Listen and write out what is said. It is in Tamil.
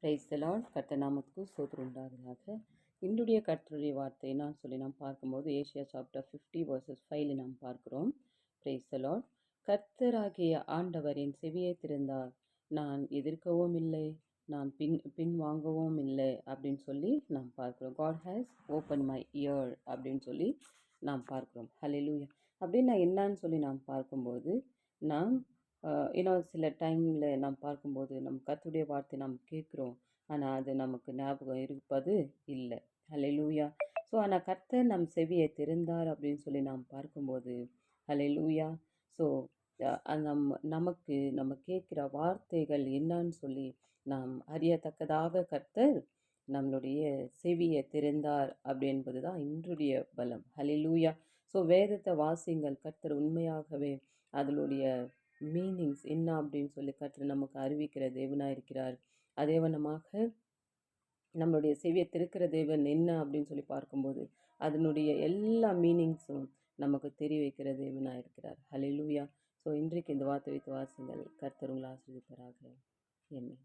Praise the Lord. கர்த்தர் நாமத்துக்கு ஸ்தோத்திரம் உண்டாவதாக. இன்றைய கர்த்தருடைய வார்த்தை நான் சொல்லி நாம் பார்க்கும்போது ஏசியா சாப்டர் 50 vs 5 நாம் பார்க்கிறோம். Praise the Lord. கர்த்தராகிய ஆண்டவர் என் செவியை திறந்தார், நான் எதிர்க்கவும் இல்லை, நான் பின் வாங்கவும் இல்லை அப்படின்னு சொல்லி நாம் பார்க்கிறோம். God has opened my ear அப்படின்னு சொல்லி நாம் பார்க்கிறோம். ஹல்லேலூயா. அப்படின்னா என்னன்னு சொல்லி நாம் பார்க்கும்போது நாம் சில டைமில் நாம் பார்க்கும்போது நம் கர்த்தருடைய வார்த்தை நாம் கேட்குறோம், ஆனால் அது நமக்கு ஞாபகம் இருப்பது இல்லை. ஹல்லேலூயா. ஸோ ஆனால் கர்த்தர் நம் செவியை திறந்தார் அப்படின்னு சொல்லி நாம் பார்க்கும்போது ஹல்லேலூயா. ஸோ நமக்கு நம்ம கேட்குற வார்த்தைகள் என்னன்னு சொல்லி நாம் அறியத்தக்கதாக கர்த்தர் நம்மளுடைய செவியை திறந்தார் அப்படி என்பது தான் இன்றைய பலம். ஹல்லேலூயா. ஸோ வேதத்தை வாசிங்கள், கர்த்தர் உண்மையாகவே அதனுடைய மீனிங்ஸ் என்ன அப்படின்னு சொல்லி கர்த்தர் நமக்கு அறிவிக்கிற தேவனாக இருக்கிறார். அதே வண்ணமாக நம்மளுடைய செவியை திறக்கிற தேவன் என்ன அப்படின்னு சொல்லி பார்க்கும்போது அதனுடைய எல்லா மீனிங்ஸும் நமக்கு தெரிய வைக்கிற தேவனாக இருக்கிறார். ஹல்லேலூயா. ஸோ இன்றைக்கு இந்த வார்த்தை வைத்து வாசிங்கள். கர்த்தர் உங்களை ஆசீர்வதிப்பாராக. ஆமென்.